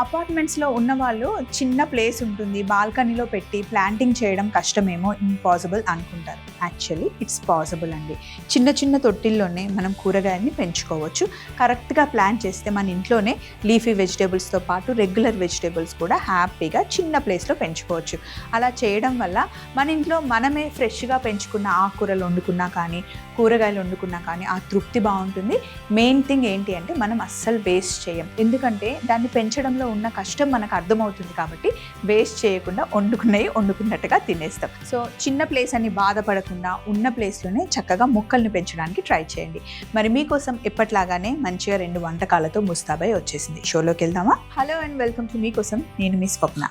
అపార్ట్మెంట్స్లో ఉన్న వాళ్ళు చిన్న ప్లేస్ ఉంటుంది, బాల్కనీలో పెట్టి ప్లాంటింగ్ చేయడం కష్టమేమో, ఇంపాసిబుల్ అనుకుంటారు. యాక్చువల్లీ ఇట్స్ పాసిబుల్ అండి. చిన్న చిన్న తొట్టిల్లోనే మనం కూరగాయల్ని పెంచుకోవచ్చు. కరెక్ట్గా ప్లాన్ చేస్తే మన ఇంట్లోనే లీఫీ వెజిటేబుల్స్తో పాటు రెగ్యులర్ వెజిటేబుల్స్ కూడా హ్యాపీగా చిన్న ప్లేస్లో పెంచుకోవచ్చు. అలా చేయడం వల్ల మన ఇంట్లో మనమే ఫ్రెష్గా పెంచుకున్న ఆకుకూరలు వండుకున్నా కానీ, కూరగాయలు వండుకున్నా కానీ ఆ తృప్తి బాగుంటుంది. మెయిన్ థింగ్ ఏంటి అంటే మనం అస్సలు వేస్ట్ చేయం. ఎందుకంటే దాన్ని పెంచడంలో ఉన్న కష్టం మనకు అర్థమవుతుంది కాబట్టి వేస్ట్ చేయకుండా వండుకున్నట్టుగా తినేస్తాం. సో చిన్న ప్లేస్ అని బాధపడకుండా ఉన్న ప్లేస్లోనే చక్కగా మొక్కల్ని పెంచడానికి ట్రై చేయండి. మరి మీకోసం ఎప్పట్లాగానే మంచిగా 2 వంటకాలతో ముస్తాబై వచ్చేసింది. షోలోకి వెళ్దామా? హలో అండ్ వెల్కమ్ టు మీకోసం. నేను మీ స్వప్న.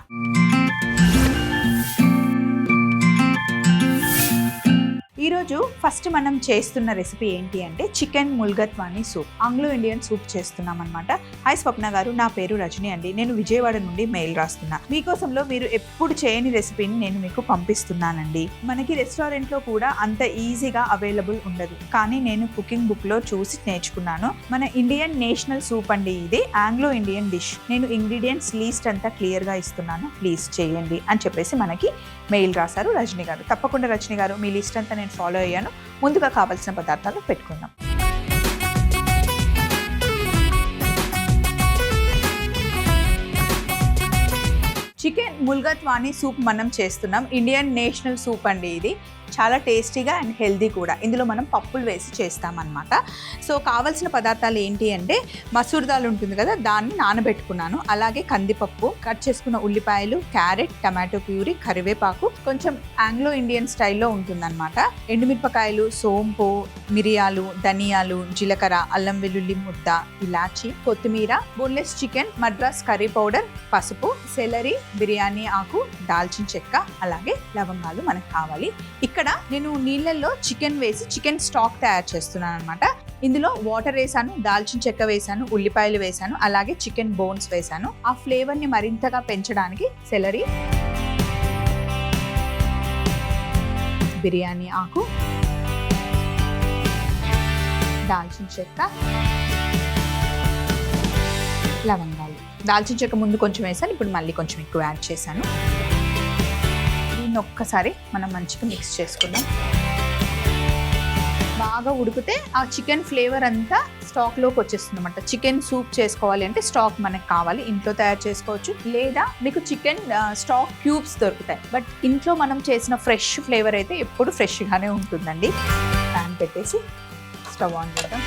ఈరోజు ఫస్ట్ మనం చేస్తున్న రెసిపీ ఏంటి అంటే chicken mulligatawny soup, Anglo Indian soup చేస్తున్నాం అనమాట. హాయ్ స్వప్న గారు, నా పేరు రజని అండి. నేను విజయవాడ నుండి మెయిల్ రాస్తున్నా. మీకోసంలో మీరు ఎప్పుడు చేయని రెసిపీని నేను మీకు పంపిస్తున్నానండి. మనకి రెస్టారెంట్లో కూడా అంత ఈజీగా అవైలబుల్ ఉండదు, కానీ నేను కుకింగ్ బుక్లో చూసి నేర్చుకున్నాను. మన ఇండియన్ నేషనల్ సూప్ అండి ఇది, ఆంగ్లో ఇండియన్ డిష్. నేను ఇంగ్రీడియంట్స్ లీస్ట్ అంతా క్లియర్గా ఇస్తున్నాను, ప్లీజ్ చేయండి అని చెప్పేసి మనకి మెయిల్ రాశారు రజని గారు. తప్పకుండా రజని గారు, మీ లిస్ట్ అంతా నేను ఫాలో అయ్యాను. ముందుగా కావాల్సిన పదార్థాలు పెట్టుకుందాం. చికెన్ ముల్గత్వానీ సూప్ మనం చేస్తున్నాం. ఇండియన్ నేషనల్ సూప్ అండి ఇది. చాలా టేస్టీగా అండ్ హెల్దీ కూడా. ఇందులో మనం పప్పులు వేసి చేస్తామన్నమాట. సో కావాల్సిన పదార్థాలు ఏంటి అంటే మసూర్ దాల్ ఉంటుంది కదా, దాన్ని నానబెట్టుకున్నాను. అలాగే కందిపప్పు, కట్ చేసుకున్న ఉల్లిపాయలు, క్యారెట్, టమాటో ప్యూరీ, కరివేపాకు, కొంచెం ఆంగ్లో ఇండియన్ స్టైల్లో ఉంటుందన్నమాట. ఎండుమిరపకాయలు, సోంపు, మిరియాలు, ధనియాలు, జీలకర్ర, అల్లం వెల్లుల్లి ముద్ద, ఇలాచి, కొత్తిమీర, boneless chicken, Madras curry powder, పసుపు, సెలరీ, బిర్యానీ ఆకు, దాల్చిన చెక్క, అలాగే లవంగాలు మనకు కావాలి. ఇక్కడ నేను నీళ్ళల్లో చికెన్ వేసి చికెన్ స్టాక్ తయారు చేస్తున్నాను అనమాట. ఇందులో వాటర్ వేసాను, దాల్చిన చెక్క వేసాను, ఉల్లిపాయలు వేసాను, అలాగే చికెన్ బోన్స్ వేసాను. ఆ ఫ్లేవర్ని మరింతగా పెంచడానికి సెలరీ, బిర్యానీ ఆకు, దాల్చిన చెక్క, లవంగాలు. దాల్చిన చెక్క ముందు కొంచెం వేసాను, ఇప్పుడు మళ్ళీ కొంచెం ఎక్కువ యాడ్ చేశాను. దీన్ని ఒక్కసారి మనం మంచిగా మిక్స్ చేసుకుందాం. బాగా ఉడికితే ఆ చికెన్ ఫ్లేవర్ అంతా స్టాక్లోకి వచ్చేస్తుంది అనమాట. చికెన్ సూప్ చేసుకోవాలి అంటే స్టాక్ మనకు కావాలి, ఇంట్లో తయారు చేసుకోవచ్చు, లేదా మీకు చికెన్ స్టాక్ క్యూబ్స్ దొరుకుతాయి. బట్ ఇంట్లో మనం చేసిన ఫ్రెష్ ఫ్లేవర్ అయితే ఎప్పుడు ఫ్రెష్గానే ఉంటుందండి. ప్యాన్ పెట్టేసి స్టవ్ ఆన్ చేద్దాం.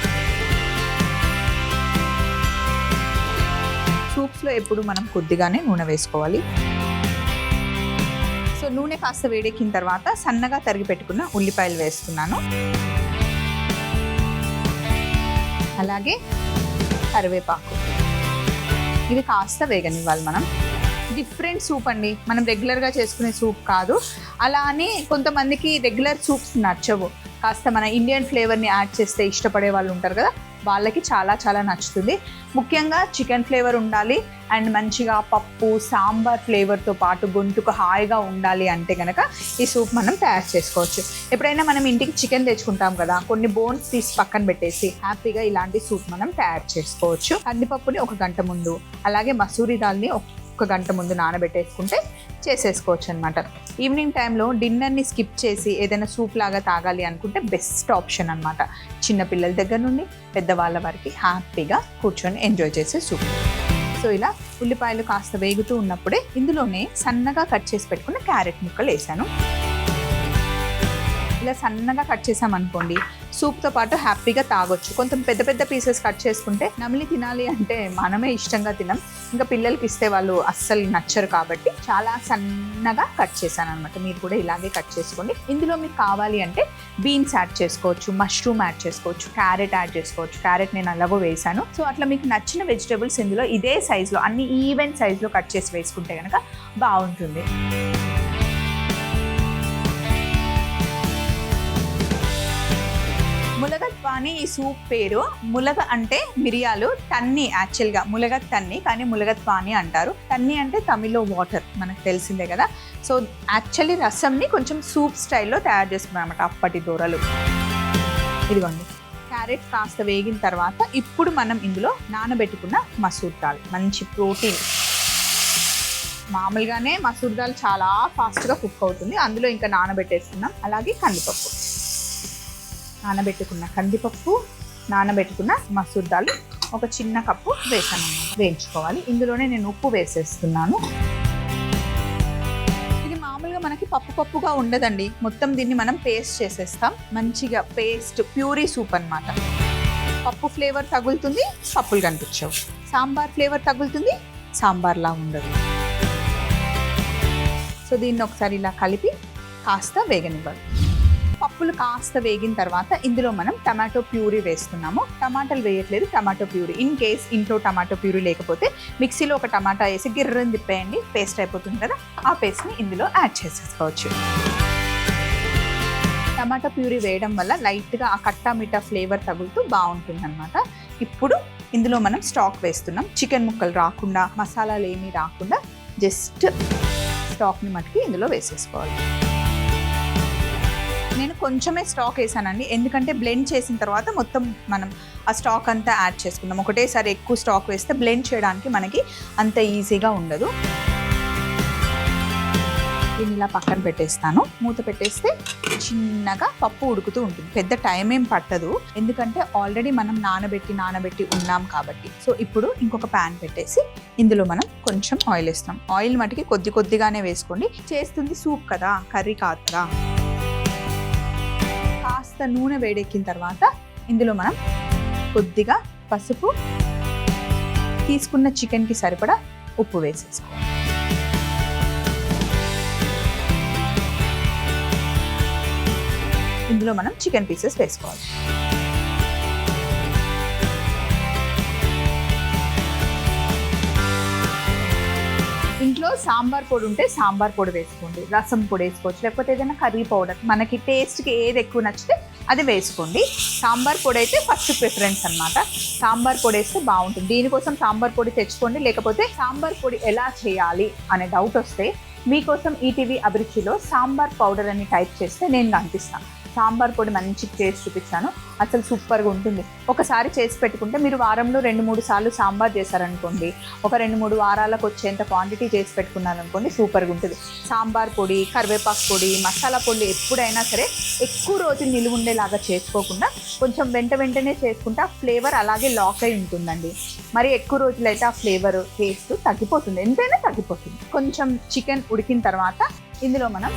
సూప్స్లో ఎప్పుడు మనం కొద్దిగానే నూనె వేసుకోవాలి. సో నూనె కాస్త వేడెక్కిన తర్వాత సన్నగా తరిగి పెట్టుకున్న ఉల్లిపాయలు వేస్తున్నాను. అలాగే కరివేపాకు. ఇది కాస్త వేగనివ్వాలి మనం. డిఫరెంట్ సూప్ అండి, మనం రెగ్యులర్గా చేసుకునే సూప్ కాదు. అలా అని కొంతమందికి రెగ్యులర్ సూప్స్ నచ్చవు, కాస్త మన ఇండియన్ ఫ్లేవర్ని యాడ్ చేస్తే ఇష్టపడే వాళ్ళు ఉంటారు కదా, వాళ్ళకి చాలా చాలా నచ్చుతుంది. ముఖ్యంగా చికెన్ ఫ్లేవర్ ఉండాలి అండ్ మంచిగా పప్పు, సాంబార్ ఫ్లేవర్తో పాటు గొంతుకు హాయిగా ఉండాలి అంటే కనుక ఈ సూప్ మనం తయారు చేసుకోవచ్చు. ఎప్పుడైనా మనం ఇంటికి చికెన్ తెచ్చుకుంటాం కదా, కొన్ని బోన్స్ తీసి పక్కన పెట్టేసి హ్యాపీగా ఇలాంటి సూప్ మనం తయారు చేసుకోవచ్చు. కందిపప్పుని 1 గంట ముందు, అలాగే మసూరి దాల్ని 1 గంట ముందు నానబెట్టేసుకుంటే చేసేసుకోవచ్చు అనమాట. ఈవినింగ్ టైంలో డిన్నర్ని స్కిప్ చేసి ఏదైనా సూప్ లాగా తాగాలి అనుకుంటే బెస్ట్ ఆప్షన్ అనమాట. చిన్నపిల్లల దగ్గర నుండి పెద్దవాళ్ళ వరకు హ్యాపీగా కూర్చొని ఎంజాయ్ చేసే సూప్. సో ఇలా ఉల్లిపాయలు కాస్త వేగుతూ ఉన్నప్పుడే ఇందులోనే సన్నగా కట్ చేసి పెట్టుకున్న క్యారెట్ ముక్కలు వేసాను. ఇలా సన్నగా కట్ చేసామనుకోండి, సూప్తో పాటు హ్యాపీగా తాగొచ్చు. కొంచెం పెద్ద పెద్ద పీసెస్ కట్ చేసుకుంటే నమిలి తినాలి అంటే మనమే ఇష్టంగా తినం, ఇంకా పిల్లలకి ఇస్తే వాళ్ళు అస్సలు నచ్చరు. కాబట్టి చాలా సన్నగా కట్ చేశాను అనమాట. మీరు కూడా ఇలాగే కట్ చేసుకోండి. ఇందులో మీకు కావాలి అంటే బీన్స్ యాడ్ చేసుకోవచ్చు, మష్రూమ్ యాడ్ చేసుకోవచ్చు, క్యారెట్ యాడ్ చేసుకోవచ్చు. క్యారెట్ నేను అలాగో వేసాను. సో అట్లా మీకు నచ్చిన వెజిటేబుల్స్ ఇందులో ఇదే సైజులో, అన్ని ఈవెన్ సైజులో కట్ చేసి వేసుకుంటే కనుక బాగుంటుంది. ములగత్వానీ ఈ సూప్ పేరు. ములగ అంటే మిరియాలు, తన్ని యాక్చువల్గా ములగత్ తన్ని, కానీ ములగత్వానీ అంటారు. తన్ని అంటే తమిళ్లో వాటర్, మనకు తెలిసిందే కదా. సో యాక్చువల్లీ రసంని కొంచెం సూప్ స్టైల్లో తయారు చేసుకున్నాం అన్నమాట అప్పటి దూరలు. ఇదిగోండి, క్యారెట్ కాస్త వేగిన తర్వాత ఇప్పుడు మనం ఇందులో నానబెట్టుకున్న మసూర్ దాల్, మంచి ప్రోటీన్ మామూలుగానే మసూర్ దాల్ చాలా ఫాస్ట్గా కుక్ అవుతుంది, అందులో ఇంకా నానబెట్టేస్తున్నాం. అలాగే కందిపప్పు, నానబెట్టుకున్న మసూర్ దాల్ ఒక చిన్న కప్పు వేసాను, వేయించుకోవాలి. ఇందులోనే నేను ఉప్పు వేసేస్తున్నాను. ఇది మామూలుగా మనకి పప్పుగా ఉండదండి, మొత్తం దీన్ని మనం పేస్ట్ చేసేస్తాం. మంచిగా పేస్ట్ ప్యూరీ సూప్ అన్నమాట. పప్పు ఫ్లేవర్ తగులుతుంది, పప్పులు కనిపించవు. సాంబార్ ఫ్లేవర్ తగులుతుంది, సాంబార్లా ఉండదు. సో దీన్ని ఒకసారి ఇలా కలిపి కాస్త వేగనివ్వాలి. పప్పులు కాస్త వేగిన తర్వాత ఇందులో మనం టమాటో ప్యూరీ వేస్తున్నాము. టమాటాలు వేయట్లేదు, టమాటో ప్యూరీ. ఇన్ కేస్ ఇంట్లో టమాటో ప్యూరీ లేకపోతే మిక్సీలో ఒక టమాటా వేసి గిర్రని తిప్పేయండి, పేస్ట్ అయిపోతుంది కదా. ఆ పేస్ట్ని ఇందులో యాడ్ చేసేసుకోవచ్చు. టమాటా ప్యూరీ వేయడం వల్ల లైట్గా ఆ కట్టా మిఠా ఫ్లేవర్ తగులుతూ బాగుంటుంది అన్నమాట. ఇప్పుడు ఇందులో మనం స్టాక్ వేస్తున్నాం. చికెన్ ముక్కలు రాకుండా, మసాలాలు ఏమీ రాకుండా జస్ట్ స్టాక్ని మట్టుకి ఇందులో వేసేసుకోవాలి. నేను కొంచెమే స్టాక్ వేసానండి, ఎందుకంటే బ్లెండ్ చేసిన తర్వాత మొత్తం మనం ఆ స్టాక్ అంతా యాడ్ చేసుకుందాం. ఒకటేసారి ఎక్కువ స్టాక్ వేస్తే బ్లెండ్ చేయడానికి మనకి అంత ఈజీగా ఉండదు. దీన్ని ఇలా పక్కన పెట్టేస్తాను. మూత పెట్టేస్తే చిన్నగా పప్పు ఉడుకుతూ ఉంటుంది. పెద్ద టైం ఏం పట్టదు, ఎందుకంటే ఆల్రెడీ మనం నానబెట్టి ఉన్నాం కాబట్టి. సో ఇప్పుడు ఇంకొక ప్యాన్ పెట్టేసి ఇందులో మనం కొంచెం ఆయిల్ వేస్తాం. ఆయిల్ మటుకి కొద్దిగానే వేసుకోండి, చేస్తుంది సూప్ కదా, కర్రీ కాదు కదా. కాస్త నూనె వేడెక్కిన తర్వాత ఇందులో మనం కొద్దిగా పసుపు, తీసుకున్న చికెన్కి సరిపడా ఉప్పు వేసేసుకోవాలి. ఇందులో మనం చికెన్ పీసెస్ వేసుకోవాలి. ఇంట్లో సాంబార్ పొడి ఉంటే సాంబార్ పొడి వేసుకోండి, రసం పొడి వేసుకోవచ్చు, లేకపోతే ఏదైనా కర్రీ పౌడర్, మనకి టేస్ట్కి ఏది ఎక్కువ నచ్చితే అది వేసుకోండి. సాంబార్ పొడి అయితే ఫస్ట్ ప్రిఫరెన్స్ అన్నమాట. సాంబార్ పొడి వేస్తే బాగుంటుంది. దీనికోసం సాంబార్ పొడి తెచ్చుకోండి. లేకపోతే సాంబార్ పొడి ఎలా చేయాలి అనే డౌట్ వస్తే మీకోసం ఈటీవీ అభిరుచిలో సాంబార్ పౌడర్ అని టైప్ చేస్తే నేను కనిపిస్తాను. సాంబార్ పొడి మంచి టేస్ట్ చూపించాను, అసలు సూపర్గా ఉంటుంది. ఒకసారి చేసి పెట్టుకుంటే మీరు వారంలో 2-3 సార్లు సాంబార్ చేశారనుకోండి, ఒక 2-3 వారాలకు వచ్చేంత క్వాంటిటీ చేసి పెట్టుకున్నారనుకోండి, సూపర్గా ఉంటుంది. సాంబార్ పొడి, కరివేపాకు పొడి, మసాలా పొడి ఎప్పుడైనా సరే ఎక్కువ రోజులు నిలువ ఉండేలాగా చేసుకోకుండా కొంచెం వెంటనే చేసుకుంటే ఆ ఫ్లేవర్ అలాగే లాక్ అయి ఉంటుందండి. మరి ఎక్కువ రోజులైతే ఆ ఫ్లేవర్ టేస్ట్ తగ్గిపోతుంది, ఎంతైనా తగ్గిపోతుంది. కొంచెం చికెన్ ఉడికిన తర్వాత ఇందులో మనం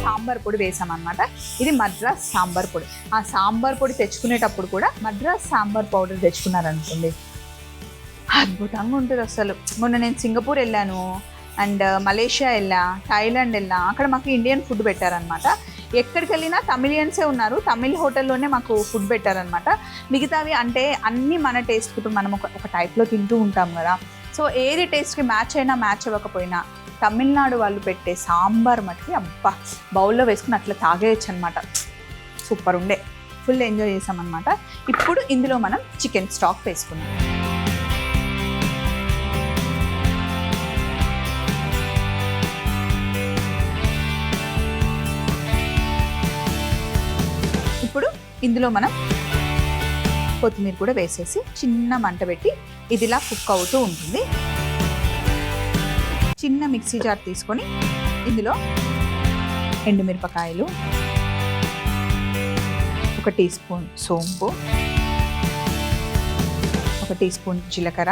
సాంబార్ పొడి వేసామన్నమాట. ఇది మద్రాస్ సాంబార్ పొడి. ఆ సాంబార్ పొడి తెచ్చుకునేటప్పుడు కూడా మద్రాస్ సాంబార్ పౌడర్ తెచ్చుకున్నారనుకోండి, అద్భుతంగా ఉంటుంది అసలు. మొన్న నేను సింగపూర్ వెళ్ళాను, అండ్ మలేషియా వెళ్ళా, థాయిలాండ్ వెళ్ళా, అక్కడ మాకు ఇండియన్ ఫుడ్ పెట్టారనమాట. ఎక్కడికి వెళ్ళినా తమిళియన్సే ఉన్నారు, తమిళ్ హోటల్లోనే మాకు ఫుడ్ పెట్టారనమాట. మిగతావి అంటే అన్నీ మన టేస్ట్కి ఇప్పుడు మనం ఒక టైప్లో తింటూ ఉంటాం కదా. సో ఏది టేస్ట్కి మ్యాచ్ అయినా మ్యాచ్ అవ్వకపోయినా తమిళనాడు వాళ్ళు పెట్టే సాంబార్ మటుకి అబ్బా బౌల్లో వేసుకుని అట్లా తాగేయచ్చు అనమాట. సూపర్ ఉండే, ఫుల్ ఎంజాయ్ చేసామన్నమాట. ఇప్పుడు ఇందులో మనం చికెన్ స్టాక్ వేసుకున్నాం. ఇప్పుడు ఇందులో మనం కొత్తిమీర కూడా వేసేసి చిన్న మంట పెట్టి ఇది ఇలా కుక్ అవుతూ ఉంటుంది. చిన్న మిక్సీ జార్ తీసుకొని ఇందులో ఎండుమిరపకాయలు, 1 టీ స్పూన్ సోంపు, 1 టీ స్పూన్ జీలకర్ర,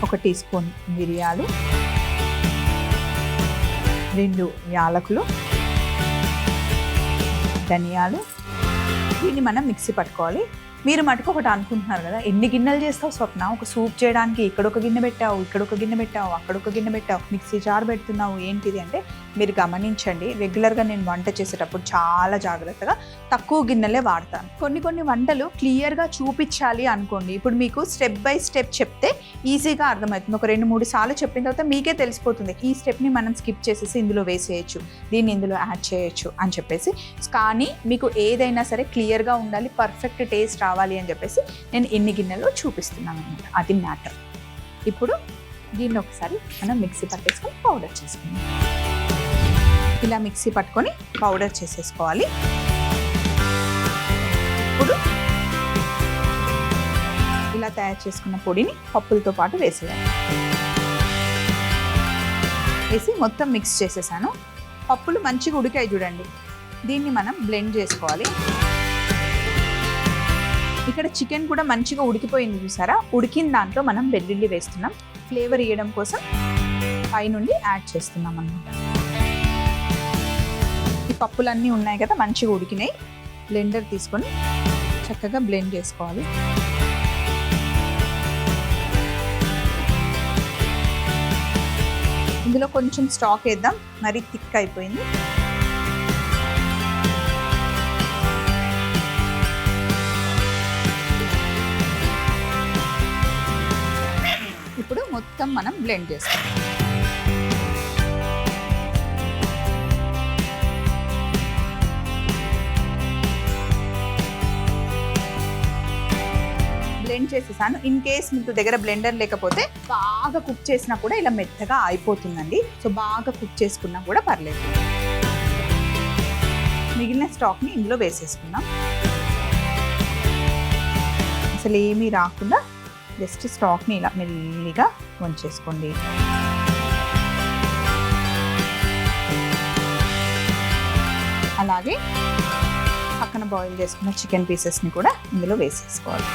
1 టీ స్పూన్ మిరియాలు, 2 యాలకులు, ధనియాలు. దీన్ని మనం మిక్సీ పట్టుకోవాలి. మీరు మటుకు ఒకటి అనుకుంటున్నారు కదా, ఎన్ని గిన్నెలు చేస్తావు స్వప్న, ఒక సూప్ చేయడానికి ఇక్కడ ఒక గిన్నె పెట్టావు, ఇక్కడ ఒక గిన్నె పెట్టావు, అక్కడ ఒక గిన్నె పెట్టావు, మిక్సీ జార్ పెడుతున్నావు ఏంటిది అంటే, మీరు గమనించండి, రెగ్యులర్గా నేను వంట చేసేటప్పుడు చాలా జాగ్రత్తగా తక్కువ గిన్నెలే వాడతాను. కొన్ని వంటలు క్లియర్గా చూపించాలి అనుకోండి, ఇప్పుడు మీకు స్టెప్ బై స్టెప్ చెప్తే ఈజీగా అర్థమవుతుంది. ఒక 2-3 సార్లు చెప్పిన తర్వాత మీకే తెలిసిపోతుంది, ఈ స్టెప్ని మనం స్కిప్ చేసేసి ఇందులో వేసేయచ్చు, దీన్ని ఇందులో యాడ్ చేయొచ్చు అని చెప్పేసి. కానీ మీకు ఏదైనా సరే క్లియర్గా ఉండాలి, పర్ఫెక్ట్ టేస్ట్ రావాలి అని చెప్పేసి నేను ఎన్ని గిన్నెలో చూపిస్తున్నాను అనమాట, అది మ్యాటర్. ఇప్పుడు దీన్ని ఒకసారి మనం మిక్సీ పట్టేసుకొని పౌడర్ చేసుకుందాం. ఇలా మిక్సీ పట్టుకొని పౌడర్ చేసేసుకోవాలి. ఇప్పుడు ఇలా తయారు చేసుకున్న పొడిని పప్పులతో పాటు వేసేయాలి. వేసి మొత్తం మిక్స్ చేసేసాను. పప్పులు మంచిగా ఉడికాయి చూడండి. దీన్ని మనం బ్లెండ్ చేసుకోవాలి. ఇక్కడ చికెన్ కూడా మంచిగా ఉడికిపోయింది చూసారా. ఉడికిన దాంట్లో మనం వెల్లుల్లి వేస్తున్నాం. ఫ్లేవర్ ఇవ్వడం కోసం పైనుండి యాడ్ చేస్తున్నాం అన్నమాట. ఈ పప్పులన్నీ ఉన్నాయి కదా మంచిగా ఉడికినాయి. బ్లెండర్ తీసుకొని చక్కగా బ్లెండ్ చేసుకోవాలి. ఇందులో కొంచెం స్టాక్ వేద్దాం, మరీ థిక్ అయిపోయింది. ఇప్పుడు మొత్తం మనం బ్లెండ్ చేసుకోవాలి. బ్లెండ్ చేసేసాను. ఇన్ కేస్ మీకు దగ్గర బ్లెండర్ లేకపోతే బాగా కుక్ చేసినా కూడా ఇలా మెత్తగా అయిపోతుందండి. సో బాగా కుక్ చేసుకున్నా కూడా పర్లేదు. మిగిలిన స్టాక్ని ఇందులో వేసేసుకుందాం. అసలు ఏమీ రాకుండా జస్ట్ స్టాక్ని ఇలా మెల్లిగా వంచేసుకోండి. అలాగే పక్కన బాయిల్ చేసుకున్న చికెన్ పీసెస్ని కూడా ఇందులో వేసేసుకోవాలి.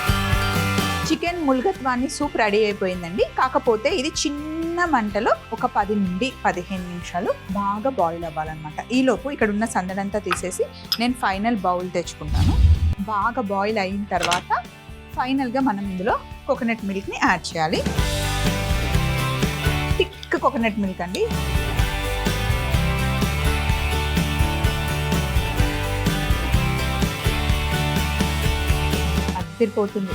చికెన్ ముల్గత్వాన్ని సూప్ రెడీ అయిపోయిందండి. కాకపోతే ఇది చిన్న మంటలో ఒక 10 నుండి 15 నిమిషాలు బాగా బాయిల్ అవ్వాలన్నమాట. ఈలోపు ఇక్కడ ఉన్న సందడంతా తీసేసి నేను ఫైనల్ బౌల్ తెచ్చుకుంటాను. బాగా బాయిల్ అయిన తర్వాత ఫైనల్గా మనం ఇందులో కోకోనట్ మిల్క్ని యాడ్ చేయాలి. థిక్ కోకోనట్ మిల్క్ అండి. అదిరిపోతుంది.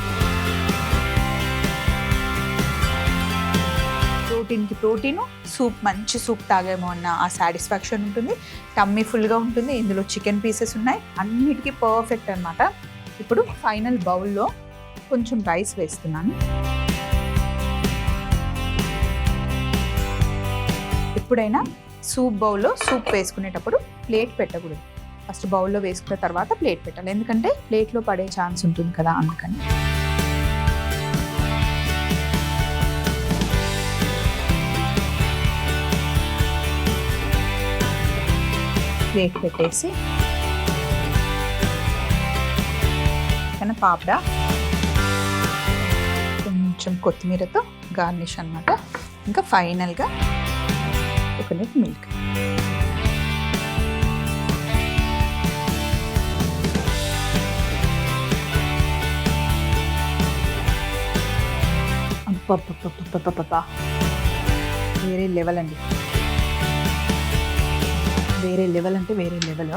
ప్రోటీన్కి ప్రోటీను, సూప్ మంచి సూప్ తాగేమో అన్న ఆ సాటిస్ఫాక్షన్ ఉంటుంది. టమ్మీ ఫుల్గా ఉంటుంది. ఇందులో చికెన్ పీసెస్ ఉన్నాయి. అన్నిటికీ పర్ఫెక్ట్ అన్నమాట. ఇప్పుడు ఫైనల్ బౌల్లో కొంచెం రైస్ వేస్తున్నాను. ఎప్పుడైనా సూప్ బౌల్లో సూప్ వేసుకునేటప్పుడు ప్లేట్ పెట్టకూడదు. ఫస్ట్ బౌల్లో వేసుకున్న తర్వాత ప్లేట్ పెట్టాలి. ఎందుకంటే ప్లేట్లో పడే ఛాన్స్ ఉంటుంది కదా, అందుకని. ప్లేట్ పెట్టేసి పక్కన పాపడా, కొంచెం కొత్తిమీరతో గార్నిష్ అన్నమాట. ఇంకా ఫైనల్గా కోకోనట్ మిల్క్. వేరే లెవెల్ అండి. వేరే లెవెల్ అంటే వేరే లెవెల్.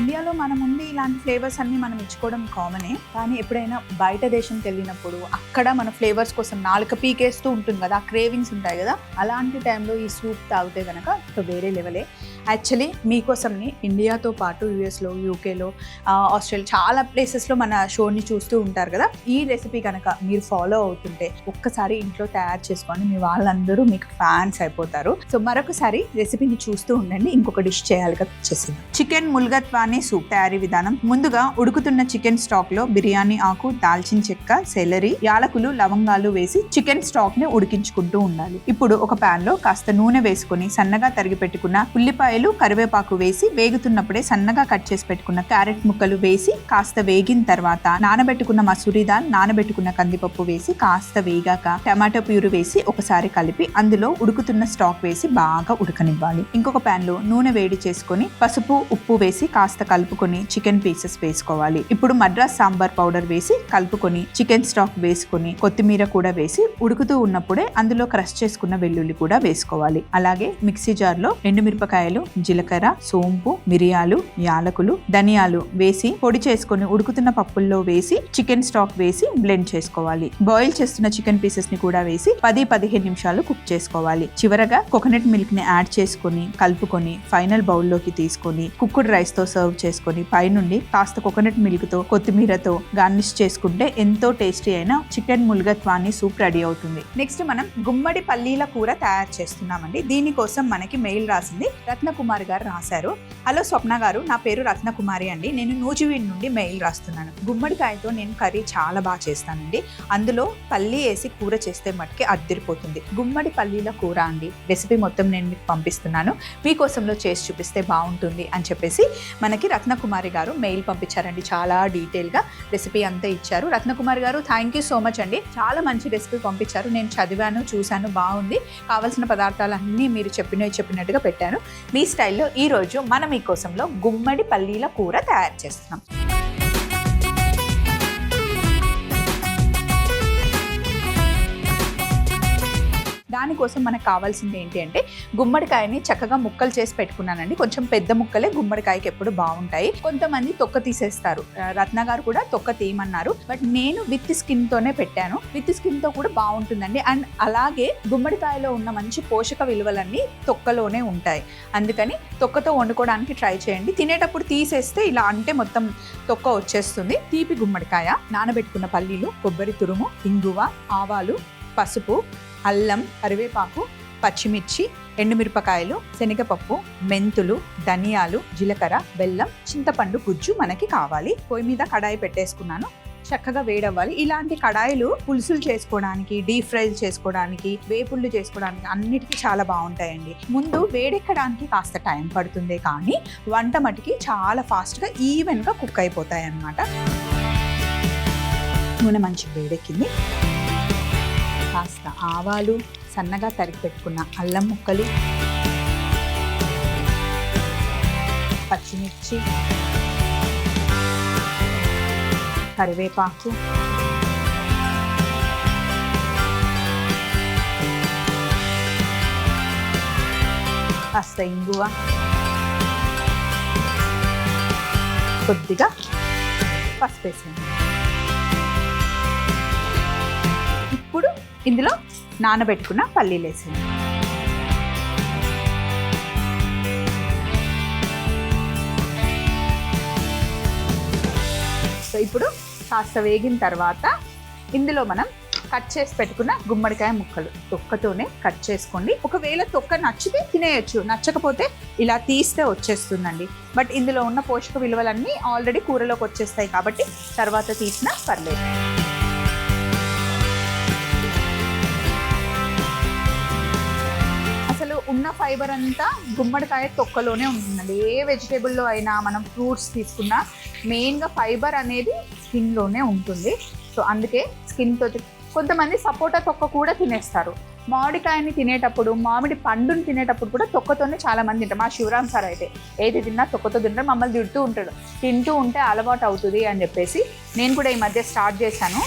ఇండియాలో మనం ఉండి ఇలాంటి ఫ్లేవర్స్ అన్నీ మనం ఇచ్చుకోవడం కామనే. కానీ ఎప్పుడైనా బయట దేశంకి వెళ్ళినప్పుడు అక్కడ మన ఫ్లేవర్స్ కోసం నాలుక పీకేస్తూ ఉంటుంది కదా, ఆ క్రేవింగ్స్ ఉంటాయి కదా, అలాంటి టైంలో ఈ సూప్ తాగితే కనుక వేరే లెవెలే. యాక్చువల్లీ మీకోసంని ఇండియాతో పాటు యూఎస్లో, యూకేలో, ఆస్ట్రేలియా చాలా ప్లేసెస్లో మన షోని చూస్తూ ఉంటారు కదా. ఈ రెసిపీ కనుక మీరు ఫాలో అవుతుంటే ఒక్కసారి ఇంట్లో తయారు చేసుకోండి. మీ వాళ్ళందరూ మీకు ఫ్యాన్స్ అయిపోతారు. సో మరొకసారి రెసిపీని చూస్తూ ఉండండి. ఇంకొక డిష్ చేయాలి కదా, వచ్చేసింది. చికెన్ ముల్గత్వాని సూప్ తయారీ విధానం. ముందుగా ఉడుకుతున్న చికెన్ స్టాక్ లో బిర్యానీ ఆకు, దాల్చిన చెక్క, సెలరీ, యాలకులు, లవంగాలు వేసి చికెన్ స్టాక్ ని ఉడికించుకుంటూ ఉండాలి. ఇప్పుడు ఒక పాన్ లో కాస్త నూనె వేసుకుని సన్నగా తరిగి పెట్టుకున్న ఉల్లిపాయలు, కరివేపాకు వేసి వేగుతున్నప్పుడే సన్నగా కట్ చేసి పెట్టుకున్న క్యారెట్ ముక్కలు వేసి కాస్త వేగిన తర్వాత నానబెట్టుకున్న మసూరి దాల్, నానబెట్టుకున్న కందిపప్పు వేసి కాస్త వేగాక టమాటో ప్యూరీ వేసి ఒకసారి కలిపి అందులో ఉడుకుతున్న స్టాక్ వేసి బాగా ఉడకనివ్వాలి. ఇంకొక పాన్ లో నూనె వేడి చేసుకుని పసుపు, ఉప్పు వేసి కాస్త కలుపుకొని చికెన్ పీసెస్ వేసుకోవాలి. ఇప్పుడు మద్రాస్ సాంబార్ పౌడర్ వేసి కలుపుకొని చికెన్ స్టాక్ వేసుకొని కొత్తిమీర కూడా వేసి ఉడుకుతూ ఉన్నప్పుడే అందులో క్రష్ చేసుకున్న వెల్లుల్లి కూడా వేసుకోవాలి. అలాగే మిక్సీ జార్ లో ఎండుమిరపకాయలు, జీలకర్ర, సోంపు, మిరియాలు, యాలకులు, ధనియాలు వేసి పొడి చేసుకొని ఉడుకుతున్న పప్పుల్లో వేసి చికెన్ స్టాక్ వేసి బ్లెండ్ చేసుకోవాలి. బాయిల్ చేస్తున్న చికెన్ పీసెస్ ని కూడా వేసి 10-15 నిమిషాలు కుక్ చేసుకోవాలి. చివరగా కోకోనట్ మిల్క్ ని యాడ్ చేసుకొని కలుపుకొని ఫైనల్ బౌల్లోకి తీసుకొని కుక్కుడ్ రైస్ తో సర్వ్ చేసుకొని పైనుండి కాస్త కోకోనట్ మిల్క్ తో కొత్తిమీరతో గార్నిష్ చేసుకుంటే ఎంతో టేస్టీ అయిన చికెన్ ముల్గత్వాని సూప్ రెడీ అవుతుంది. నెక్స్ట్ మనం గుమ్మడి పల్లీల కూర తయారు చేస్తున్నామండి. దీనికోసం మనకి మెయిల్ రాసింది రత్న రత్నకుమారి గారు రాశారు. హలో స్వప్న గారు, నా పేరు రత్నకుమారి అండి. నేను నూజివీడ్ నుండి మెయిల్ రాస్తున్నాను. గుమ్మడికాయతో నేను కర్రీ చాలా బాగా చేస్తానండి. అందులో పల్లి వేసి కూర చేస్తే మట్టుకి అద్దరిపోతుంది. గుమ్మడి పల్లీల కూర అండి. రెసిపీ మొత్తం నేను మీకు పంపిస్తున్నాను, మీకోసంలో చేసి చూపిస్తే బాగుంటుంది అని చెప్పేసి మనకి రత్నకుమారి గారు మెయిల్ పంపించారండి. చాలా డీటెయిల్గా రెసిపీ అంతా ఇచ్చారు. రత్నకుమారి గారు థ్యాంక్ యూ సో మచ్ అండి. చాలా మంచి రెసిపీ పంపించారు. నేను చదివాను, చూశాను, బాగుంది. కావాల్సిన పదార్థాలన్నీ మీరు చెప్పినట్టుగా పెట్టాను. మీ స్టైల్లో ఈరోజు మనం మీకోసంలో గుమ్మడి పల్లీల కూర తయారు చేస్తున్నాం. దానికోసం మనకు కావాల్సింది ఏంటి అంటే గుమ్మడికాయని చక్కగా ముక్కలు చేసి పెట్టుకున్నానండి. కొంచెం పెద్ద ముక్కలే గుమ్మడికాయకి ఎప్పుడు బాగుంటాయి. కొంతమంది తొక్క తీసేస్తారు. రత్న గారు కూడా తొక్క తీయమన్నారు, బట్ నేను విత్ స్కిన్ తోనే పెట్టాను. విత్ స్కిన్ తో కూడా బాగుంటుందండి. అండ్ అలాగే గుమ్మడికాయలో ఉన్న మంచి పోషక విలువలన్నీ తొక్కలోనే ఉంటాయి. అందుకని తొక్కతో వండుకోవడానికి ట్రై చేయండి. తినేటప్పుడు తీసేస్తే ఇలా అంటే మొత్తం తొక్క వచ్చేస్తుంది. తీపి గుమ్మడికాయ, నానబెట్టుకున్న పల్లీలు, కొబ్బరి తురుము, ఇంగువ, ఆవాలు, పసుపు, అల్లం, కరివేపాకు, పచ్చిమిర్చి, ఎండుమిరపకాయలు, శనగపప్పు, మెంతులు, ధనియాలు, జీలకర్ర, బెల్లం, చింతపండు గుజ్జు మనకి కావాలి. పొయ్యి మీద కడాయి పెట్టేసుకున్నాను. చక్కగా వేడవ్వాలి. ఇలాంటి కడాయిలు పులుసులు చేసుకోవడానికి, డీప్ ఫ్రై చేసుకోవడానికి, వేపుళ్ళు చేసుకోవడానికి అన్నిటికీ చాలా బాగుంటాయండి. ముందు వేడెక్కడానికి కాస్త టైం పడుతుంది, కానీ వంట మటుకి చాలా ఫాస్ట్గా ఈవెన్గా కుక్ అయిపోతాయి అన్నమాట. నూనె మంచి వేడెక్కింది. కాస్త ఆవాలు, సన్నగా తరిగి పెట్టుకున్న అల్లం ముక్కలు, పచ్చిమిర్చి, కరివేపాకు, కాస్త ఇంగువ, కొద్దిగా పసుపు వేసాను. ఇప్పుడు ఇందులో నానబెట్టుకున్న పల్లీలు వేసాను. సో ఇప్పుడు కాస్త వేగిన తర్వాత ఇందులో మనం కట్ చేసి పెట్టుకున్న గుమ్మడికాయ ముక్కలు తొక్కతోనే కట్ చేసుకోండి. ఒకవేళ తొక్క నచ్చితే తినేయచ్చు, నచ్చకపోతే ఇలా తీస్తే వచ్చేస్తుందండి. బట్ ఇందులో ఉన్న పోషక విలువలన్నీ ఆల్రెడీ కూరలోకి వచ్చేస్తాయి కాబట్టి తర్వాత తీసినా పర్లేదు. ఉన్న ఫైబర్ అంతా గుమ్మడికాయ తొక్కలోనే ఉంటుందండి. ఏ వెజిటేబుల్లో అయినా మనం ఫ్రూట్స్ తీసుకున్నా మెయిన్గా ఫైబర్ అనేది స్కిన్లోనే ఉంటుంది. సో అందుకే స్కిన్తో కొంతమంది సపోటా తొక్క కూడా తినేస్తారు. మామిడికాయని తినేటప్పుడు, మామిడి పండుని తినేటప్పుడు కూడా తొక్కతోనే చాలా మంది తింటారు. మా శివరామ్ సార్ అయితే ఏది తిన్నా తొక్కతో తింటారు. మమ్మల్ని తిడుతూ ఉంటాడు, తింటూ ఉంటే అలవాటు అవుతుంది అని చెప్పేసి. నేను కూడా ఈ మధ్య స్టార్ట్ చేశాను.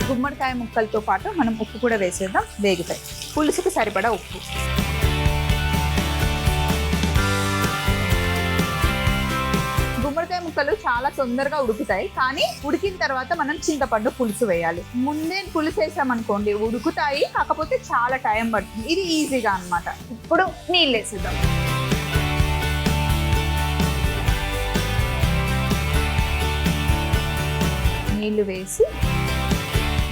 గుమ్మడికాయ ముక్కలతో పాటు మనం ఉప్పు కూడా వేసేద్దాం. వేగుతాయి. పులుసుకు సరిపడా ఉప్పు, గుమ్మడికాయ ముక్కలు చాలా తొందరగా ఉడుకుతాయి, కానీ ఉడికిన తర్వాత మనం చింతపండు పులుసు వేయాలి. ముందే పులుసు వేసామనుకోండి ఉడుకుతాయి, కాకపోతే చాలా టైం పడుతుంది. ఇది ఈజీగా అన్నమాట. ఇప్పుడు నీళ్ళు వేసేద్దాం. నీళ్ళు వేసి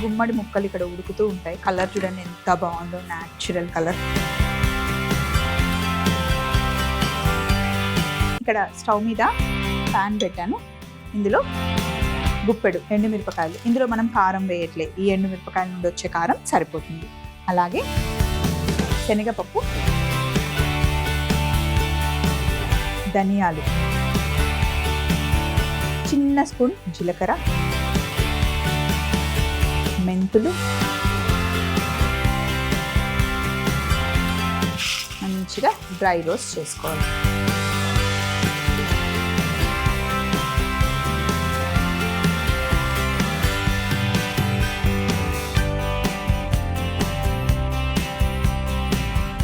గుమ్మడి ముక్కలు ఇక్కడ ఉడుకుతూ ఉంటాయి. కలర్ చూడండి ఎంత బాగుందో, న్యాచురల్ కలర్. ఇక్కడ స్టవ్ మీద ప్యాన్ పెట్టాను. ఇందులో గుప్పెడు ఎండుమిరపకాయలు. ఇందులో మనం కారం వేయట్లే, ఈ ఎండుమిరపకాయల నుండి వచ్చే కారం సరిపోతుంది. అలాగే శనగపప్పు, ధనియాలు, చిన్న స్పూన్ జీలకర్ర, మెంతులు, మంచిగా డ్రై రోస్ట్ చేసుకోవాలి.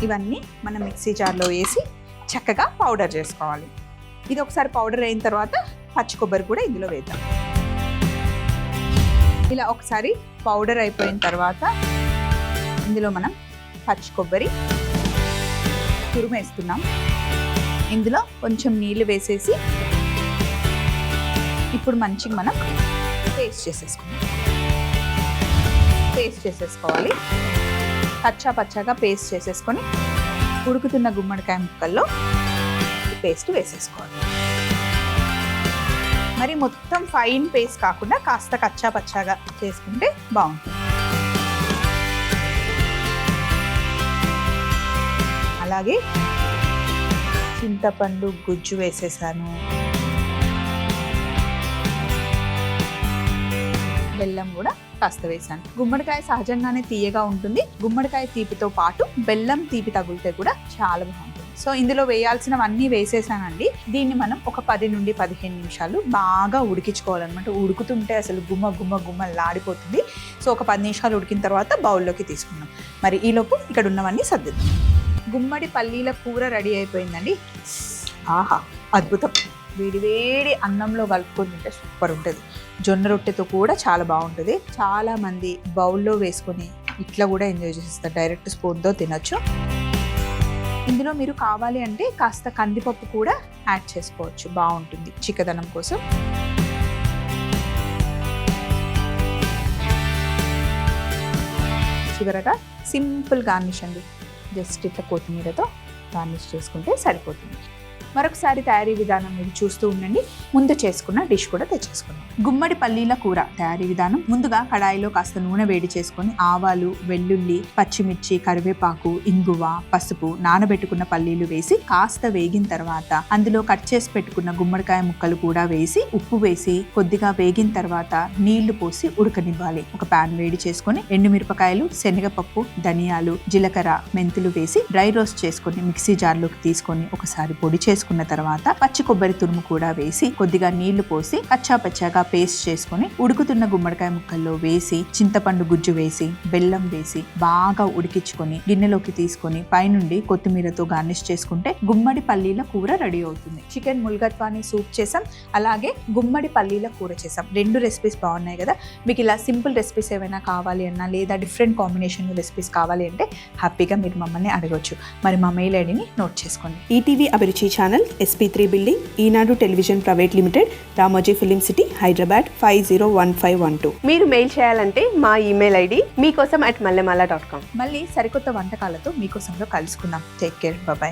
ఇవన్నీ మనం మిక్సీ జార్లో వేసి చక్కగా పౌడర్ చేసుకోవాలి. ఇది ఒకసారి పౌడర్ అయిన తర్వాత పచ్చి కొబ్బరి కూడా ఇందులో వేద్దాం. ఇలా ఒకసారి పౌడర్ అయిపోయిన తర్వాత ఇందులో మనం పచ్చి కొబ్బరి తురుమేస్తున్నాం. ఇందులో కొంచెం నీళ్ళు వేసేసి ఇప్పుడు మంచిగా మనం పేస్ట్ చేసేసుకోవాలి. పచ్చగా పేస్ట్ చేసేసుకొని ఉడుకుతున్న గుమ్మడికాయ ముక్కల్లో పేస్ట్ వేసేసుకోవాలి. మరి మొత్తం ఫైన్ పేస్ట్ కాకుండా కాస్త కచ్చా పచ్చాగా చేసుకుంటే బాగుంటుంది. అలాగే చింతపండు గుజ్జు వేసేసాను, బెల్లం కూడా కాస్త వేసాను. గుమ్మడికాయ సహజంగానే తీయగా ఉంటుంది. గుమ్మడికాయ తీపితో పాటు బెల్లం తీపి తగిలితే కూడా చాలా బాగుంటుంది. సో ఇందులో వేయాల్సినవన్నీ వేసేసానండి. దీన్ని మనం ఒక 10 నుండి 15 నిమిషాలు బాగా ఉడికించుకోవాలన్నమాట. ఉడుకుతుంటే అసలు గుమ్మ గుమ్మ గుమ్మలాడిపోతుంది. సో ఒక 10 నిమిషాలు ఉడికిన తర్వాత బౌల్లోకి తీసుకున్నాం. మరి ఈలోపు ఇక్కడ ఉన్నవన్నీ సర్దిద్దాం. గుమ్మడి పల్లీల కూర రెడీ అయిపోయిందండి. ఆహా, అద్భుతం. వేడి వేడి అన్నంలో కలుపుకొని తింటే సూపర్ ఉంటుంది. జొన్న రొట్టెతో కూడా చాలా బాగుంటుంది. చాలామంది బౌల్లో వేసుకొని ఇట్లా కూడా ఎంజాయ్ చేస్తారు, డైరెక్ట్ స్పూన్తో తినొచ్చు. ఇందులో మీరు కావాలి అంటే కాస్త కందిపప్పు కూడా యాడ్ చేసుకోవచ్చు, బాగుంటుంది చిక్కదనం కోసం. చివరగా సింపుల్ గార్నిష్ అండి, జస్ట్ ఇట్లా కొత్తిమీరతో గార్నిష్ చేసుకుంటే సరిపోతుంది. మరొకసారి తయారీ విధానం మీరు చూస్తూ ఉండండి. ముందు చేసుకున్న డిష్ కూడా తెచ్చేసుకున్నాం. గుమ్మడి పల్లీల కూర తయారీ విధానం: ముందుగా కడాయిలో కాస్త నూనె వేడి చేసుకొని ఆవాలు, వెల్లుల్లి, పచ్చిమిర్చి, కరివేపాకు, ఇంగువ, పసుపు, నానబెట్టుకున్న పల్లీలు వేసి కాస్త వేగిన తర్వాత అందులో కట్ చేసి పెట్టుకున్న గుమ్మడికాయ ముక్కలు కూడా వేసి ఉప్పు వేసి కొద్దిగా వేగిన తర్వాత నీళ్లు పోసి ఉడకనివ్వాలి. ఒక పాన్ వేడి చేసుకొని ఎండుమిరపకాయలు, శనగపప్పు, ధనియాలు, జీలకర్ర, మెంతులు వేసి డ్రై రోస్ట్ చేసుకొని మిక్సీ జార్లోకి తీసుకొని ఒకసారి పొడి చేసుకున్న తర్వాత పచ్చి కొబ్బరి తురుము కూడా వేసి కొద్దిగా నీళ్లు పోసి కచ్చా పచ్చాగా పేస్ట్ చేసుకొని ఉడుకుతున్న గుమ్మడికాయ ముక్కల్లో వేసి చింతపండు గుజ్జు వేసి బెల్లం వేసి బాగా ఉడికించుకొని గిన్నెలోకి తీసుకొని పైనుండి కొత్తిమీరతో గార్నిష్ చేసుకుంటే గుమ్మడి పల్లీల కూర రెడీ అవుతుంది. చికెన్ ముల్గత్వాని సూప్ చేసాం, అలాగే గుమ్మడి పల్లీల కూర చేసాం. 2 రెసిపీస్ బాగున్నాయి కదా. మీకు ఇలా సింపుల్ రెసిపీస్ ఏమైనా కావాలి అన్నా లేదా డిఫరెంట్ కాంబినేషన్ రెసిపీస్ కావాలి అంటే హ్యాపీగా మీరు మమ్మల్ని అడగొచ్చు. మరి మా మెయిల్ ఐడిని నోట్ చేసుకోండి. ETV Abhiruchi channel, SP3 building, Eenadu television private limited, Ramoji film city, Hyderabad 501512. మీరు మెయిల్ చేయాలంటే మా ఈమెయిల్ ఐడి మీకోసం @mallemala.com. మళ్ళీ సరికొత్త వంటకాలతో మీకోసంలో కలుసుకుందాం. Take care, bye.